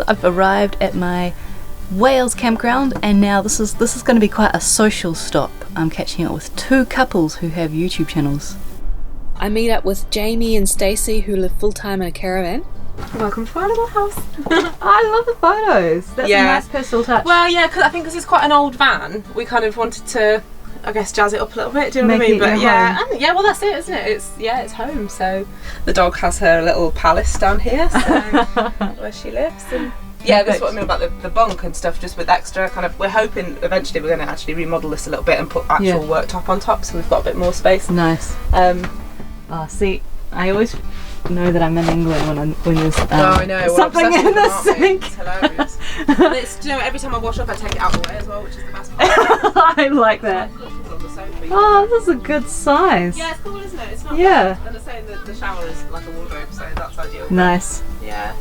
I've arrived at my Wales campground, and now this is going to be quite a social stop. I'm catching up with two couples who have YouTube channels. I meet up with Jamie and Stacey, who live full-time in a caravan. Welcome to our little house. I love the photos. That's a nice personal touch. Well, yeah, cause I think because it's quite an old van, we kind of wanted to, I guess, jazz it up a little bit. Do you know what I mean? But yeah, well, that's it, isn't it? It's home. So the dog has her little palace down here, so where she lives. And yeah, that's what I mean about the bunk and stuff. Just with extra kind of, we're hoping eventually we're going to actually remodel this a little bit and put actual worktop on top, so we've got a bit more space. Nice. See, I always know that I'm in England when there's I know. something in the sink. It's hilarious. And it's, you know, every time I wash up I take it out of the way as well, which is the best part. I like that. Oh, this is a good size. Yeah, it's cool, isn't it? It's not bad. And I'm saying that the shower is like a wardrobe, so that's ideal. Nice. Yeah.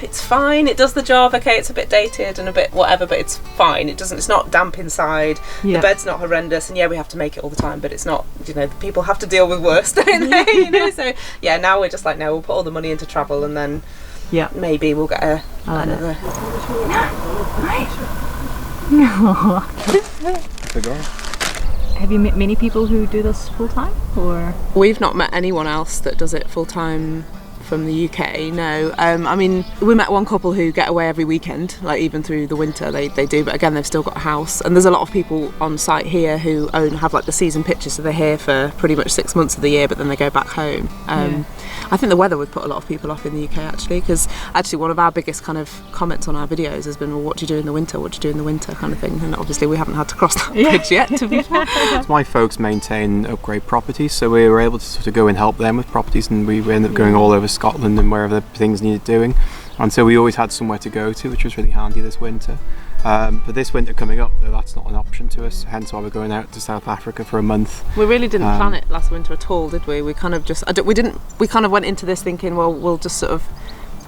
It's fine, it does the job. Okay, it's a bit dated and a bit whatever, but it's fine. It's not damp inside. The bed's not horrendous, and we have to make it all the time, but it's not, you know, people have to deal with worse, don't they? You know, so yeah, now we're just like, no, we'll put all the money into travel, and then maybe we'll get another. Have you met many people who do this full time, or? We've not met anyone else that does it full time from the UK, no. I mean, we met one couple who get away every weekend, like even through the winter they do, but again they've still got a house, and there's a lot of people on site here who have like the season pitches, so they're here for pretty much 6 months of the year, but then they go back home. I think the weather would put a lot of people off in the UK actually, because actually one of our biggest kind of comments on our videos has been, well, what do you do in the winter, kind of thing, and obviously we haven't had to cross that bridge yet, to be fair. My folks maintain upgrade properties, so we were able to sort of go and help them with properties, and we ended up going all over Scotland and wherever the things needed doing, and so we always had somewhere to go to, which was really handy this winter. But this winter coming up, though, that's not an option to us, hence why we're going out to South Africa for a month. We really didn't plan it last winter at all, did we? We kind of just, we kind of went into this thinking, well, we'll just sort of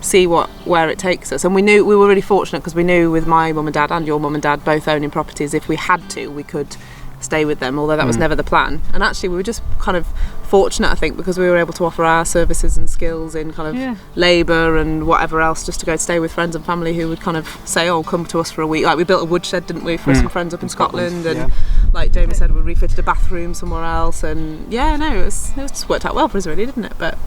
see where it takes us, and we were really fortunate because we knew with my mum and dad and your mum and dad both owning properties, if we had to, we could stay with them, although that was never the plan. And actually we were just kind of fortunate, I think, because we were able to offer our services and skills in kind of labour and whatever else, just to go stay with friends and family who would kind of say, oh, come to us for a week. Like we built a woodshed, didn't we, for some friends up in Scotland, and like Jamie said, we refitted a bathroom somewhere else, and it just worked out well for us really, didn't it? But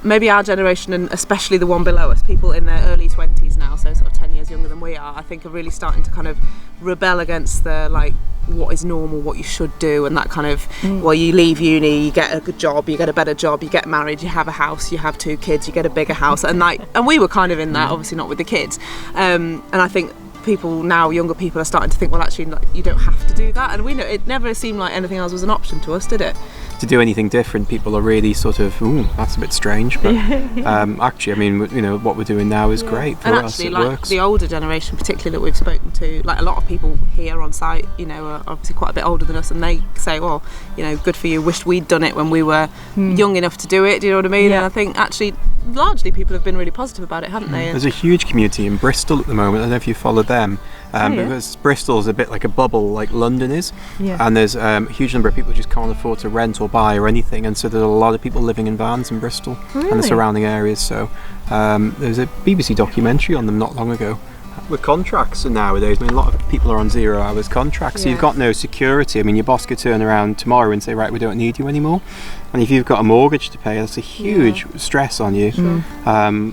maybe our generation, and especially the one below us, people in their early 20s now, so sort of 10 years younger than we are, I think are really starting to kind of rebel against the, like, what is normal, what you should do, and that kind of, well, you leave uni, you get a good job, you get a better job, you get married, you have a house, you have 2 kids, you get a bigger house, and we were kind of in that, obviously not with the kids, and I think people now, younger people, are starting to think, well, actually, you don't have to do that, and we know it never seemed like anything else was an option to us, did it? To do anything different, people are really sort of, ooh, that's a bit strange, but actually, I mean, you know, what we're doing now is great for us. It works. The older generation, particularly that we've spoken to, like a lot of people here on site, you know, are obviously quite a bit older than us, and they say, well, you know, good for you, wished we'd done it when we were young enough to do it, do you know what I mean? And I think actually largely people have been really positive about it, haven't they? There's a huge community in Bristol at the moment. I don't know if you follow them, because Bristol's a bit like a bubble, like London is, and there's a huge number of people who just can't afford to rent or buy or anything, and so there's a lot of people living in vans in Bristol and the surrounding areas. So there's a BBC documentary on them not long ago. With contracts nowadays, I mean, a lot of people are on 0 hours contracts, so you've got no security. I mean, your boss could turn around tomorrow and say, right, we don't need you anymore, and if you've got a mortgage to pay, that's a huge stress on you.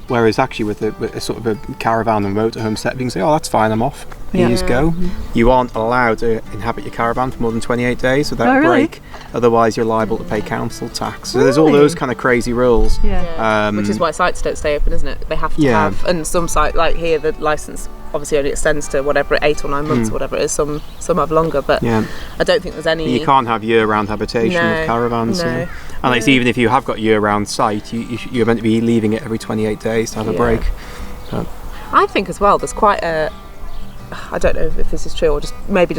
Whereas actually with a sort of a caravan and motorhome set, you can say, oh, that's fine, I'm off, you just go. You aren't allowed to inhabit your caravan for more than 28 days without a break, otherwise you're liable to pay council tax. So there's all those kind of crazy rules, which is why sites don't stay open, isn't it? They have to have, and some site, like here, the licence obviously only extends to whatever, 8 or 9 months or whatever it is. Some have longer, but I don't think there's any. You can't have year-round habitation with caravans. And like, even if you have got year-round site, you're meant to be leaving it every 28 days to have a break. But I think as well there's quite a, I don't know if this is true or just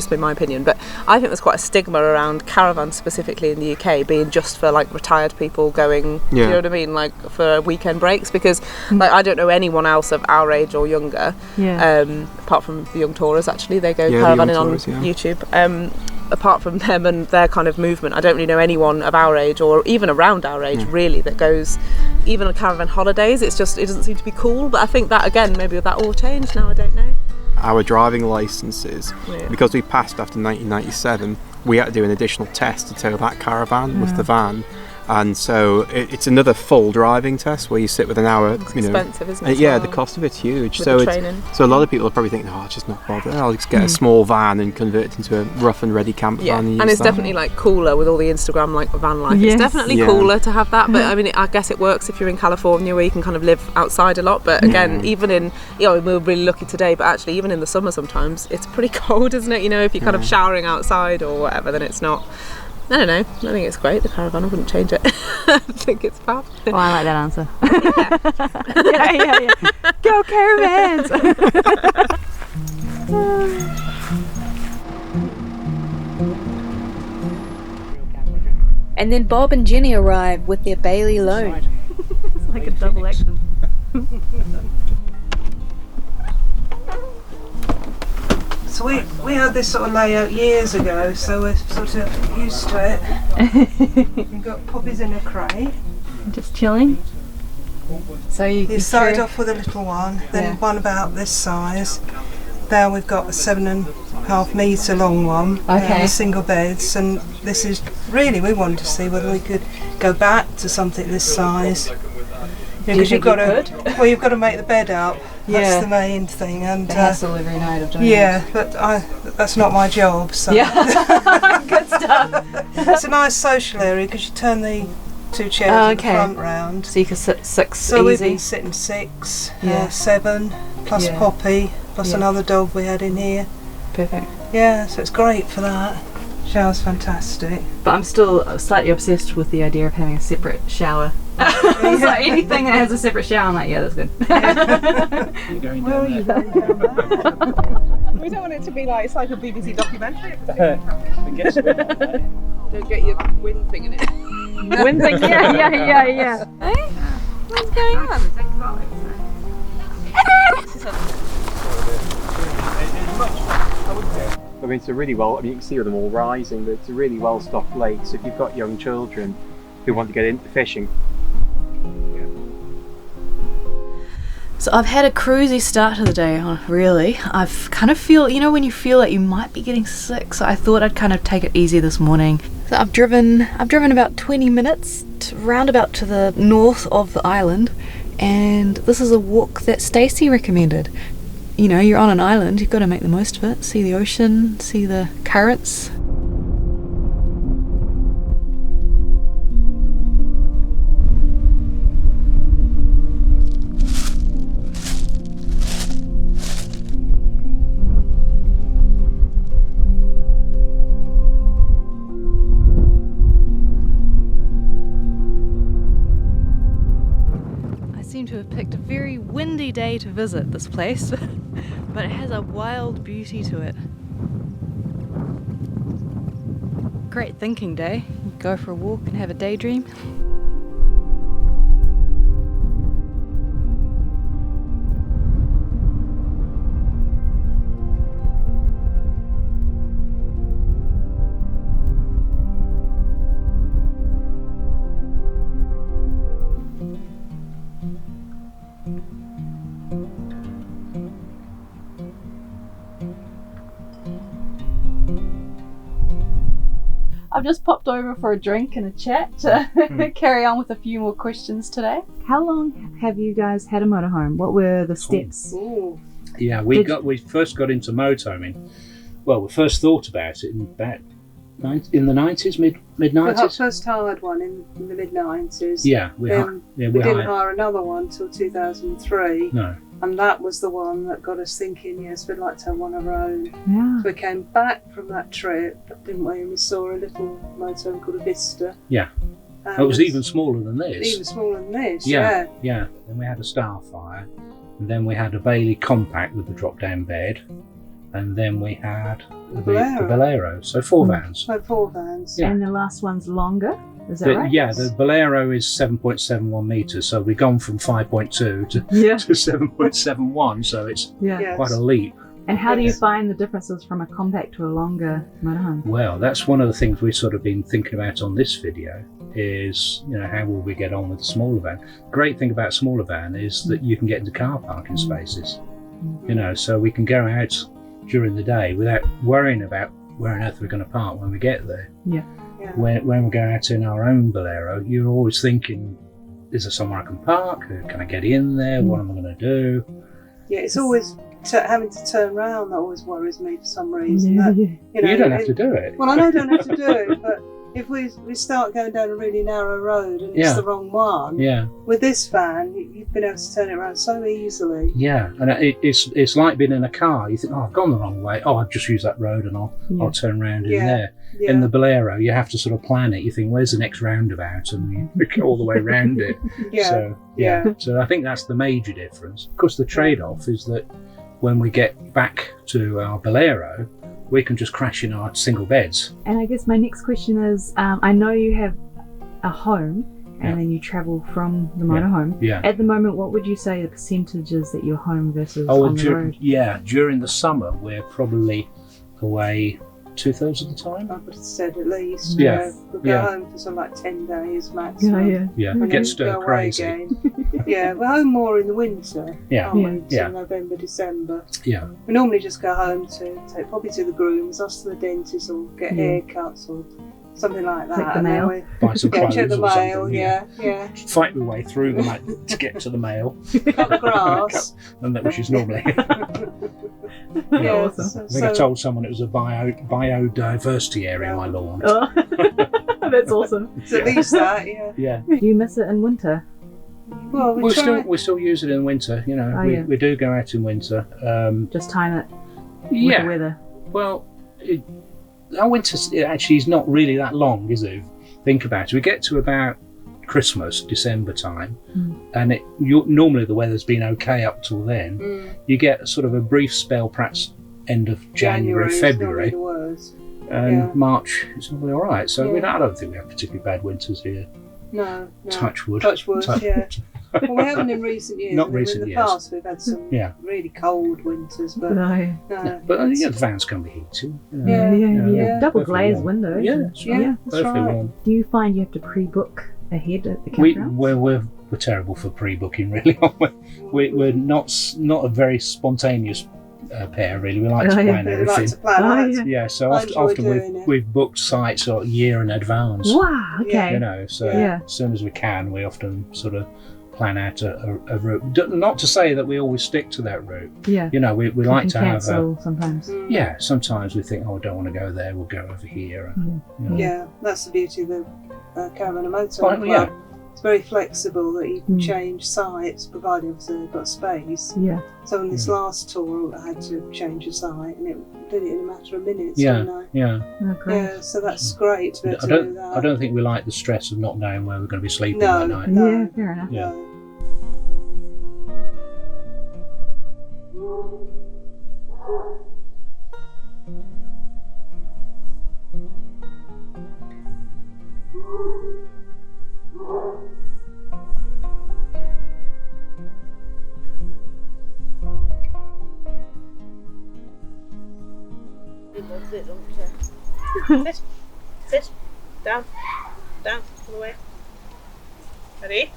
been my opinion, but I think there's quite a stigma around caravans specifically in the UK being just for like retired people going, do you know what I mean, like for weekend breaks, because like I don't know anyone else of our age or younger, apart from the young tourers, actually they go caravanning on YouTube, apart from them and their kind of movement, I don't really know anyone of our age or even around our age really that goes even on caravan holidays. It doesn't seem to be cool, but I think that again, maybe that all changed now, I don't know. Our driving licences, because we passed after 1997, we had to do an additional test to tow that caravan with the van. And so it's another full driving test where you sit with an hour. It's expensive, isn't it? Yeah, the cost of it's huge. With so the training. So a lot of people are probably thinking, it's just not bothered. I'll just get a small van and convert it into a rough and ready camper van. And it's definitely like cooler with all the Instagram like van life. Yes. It's definitely cooler to have that. But I mean, I guess it works if you're in California where you can kind of live outside a lot. But again, even in, we're really lucky today. But actually, even in the summer, sometimes it's pretty cold, isn't it? If you're kind of showering outside or whatever, then it's not. I don't know. I think it's great, the caravan. I wouldn't change it. I think it's fab. Oh, I like that answer. Yeah. Go caravans! And then Bob and Jenny arrive with their Bailey loan. It's like a double action. So we had this sort of layout years ago, so we're sort of used to it. We've got puppies in a crate. Just chilling. So you started off with a little one, then one about this size. Now we've got a 7.5 metre long one, single beds, and this is really, we wanted to see whether we could go back to something this size. Because you've got to make the bed up. That's the main thing, and the hassle every night of doing but that's not my job. So good stuff. It's a nice social area because you turn the two chairs in the front round, so you can sit six. So we've been sitting 6, 7 plus Poppy plus another dog we had in here. Perfect. Yeah, so it's great for that. Shower's fantastic. But I'm still slightly obsessed with the idea of having a separate shower. So anything that has a separate shower, I'm like, that's good. Where are you going down there? We don't want it to be like, it's like a BBC documentary. Don't get your wind thing in it. Wind thing, yeah. Hey? What's going on? I mean, it's a really you can see them all rising, but it's a really well-stocked lake. So if you've got young children who want to get into fishing. So I've had a cruisy start to the day, really. I've kind of feel, when you feel like you might be getting sick, so I thought I'd kind of take it easy this morning. So I've driven about 20 minutes roundabout to the north of the island, and this is a walk that Stacey recommended. You're on an island, you've got to make the most of it, see the ocean, see the currents. To have picked a very windy day to visit this place, but it has a wild beauty to it. Great thinking day. Go for a walk and have a daydream. I've just popped over for a drink and a chat to carry on with a few more questions today. How long have you guys had a motorhome? What were the steps? Ooh. Yeah, we first got into motorhoming. Well, we first thought about it in the 90s, mid 90s. First hired one in the mid 90s. Yeah, we didn't hire another one till 2003. No. And that was the one that got us thinking, yes, we'd like to have one of our own. Yeah. So we came back from that trip, didn't we? And we saw a little motorhome called a Vista. Yeah. It was even smaller than this. Even smaller than this, Yeah. Then we had a Starfire, and then we had a Bailey Compact with the drop-down bed, and then we had the Bolero. So 4 vans. So 4 vans. Yeah. And the last one's longer. Is that right? Yeah, the Bolero is 7.71 metres, so we've gone from 5.2 to 7.71, so it's quite a leap. And how do you find the differences from a compact to a longer motorhome? Well, that's one of the things we've sort of been thinking about on this video is, how will we get on with the smaller van? The great thing about a smaller van is that you can get into car parking spaces, so we can go out during the day without worrying about where on earth we're going to park when we get there. Yeah. When we go out in our own Bolero, you're always thinking, is there somewhere I can park? Can I get in there? What am I going to do? Yeah, it's always having to turn around that always worries me for some reason. You don't have to do it. Well, I know I don't have to do it, but if we start going down a really narrow road and it's the wrong one, with this van, you've been able to turn it around so easily. Yeah, and it's like being in a car. You think, I've gone the wrong way. I'll just use that road and I'll turn around in there. Yeah. In the Bolero, you have to sort of plan it. You think, where's the next roundabout? And you go all the way around it. So I think that's the major difference. Of course, the trade-off is that when we get back to our Bolero, we can just crash in our single beds. And I guess my next question is, I know you have a home and then you travel from the motorhome. Yeah. At the moment, what would you say the percentage is that you're home versus on the road? Yeah, during the summer, we're probably away 2/3 of the time. I would have said at least. Yeah. We'll go home for something like 10 days maximum. Yeah. And Get stir crazy. Yeah, we're home more in the winter. Yeah. Aren't we? November, December. Yeah. We normally just go home to take probably to the grooms, us to the dentist, or get haircuts or something like that. Check the mail. Buy some clothes check the or mail. something. Yeah. Fight my way through the mail to get to the mail. Cut the grass. And that which is normally. Awesome. I think I told someone it was a biodiversity area, my lawn. Oh. That's awesome. It's at least that, Yeah. Do you miss it in winter? Well, we still use it in winter. We do go out in winter. Just time it with the weather. Well, our winter actually is not really that long, is it? Think about it. We get to about Christmas, December time, and normally the weather's been okay up till then. You get sort of a brief spell, perhaps end of January, February, and March is normally all right. So I don't think we have particularly bad winters here. No. Touch wood. Yeah. Well, we haven't in recent years. Not recent in the years. past, we've had some really cold winters, but But the vans can be heated. Yeah. Double glazed windows. Yeah, that's right. Warm. Do you find you have to pre-book ahead at the campground? We're terrible for pre-booking, really, aren't we? We're not a very spontaneous pair, really. We like to plan everything. So often we've booked sites a year in advance. Wow, okay. As soon as we can, we often sort of plan out a route. Not to say that we always stick to that route. Yeah. We like to have sometimes. Yeah, sometimes we think, I don't want to go there, we'll go over here. Yeah, that's the beauty of the Caravan and Motorhome Club. It's very flexible that you can change sites, provided obviously they've got space. Yeah. So on this last tour, I had to change a site, and it did it in a matter of minutes. Oh, so that's great to be able to do that. I don't think we like the stress of not knowing where we're going to be sleeping that night. Yeah, fair enough. Yeah. Sit. Down. All the way. Ready?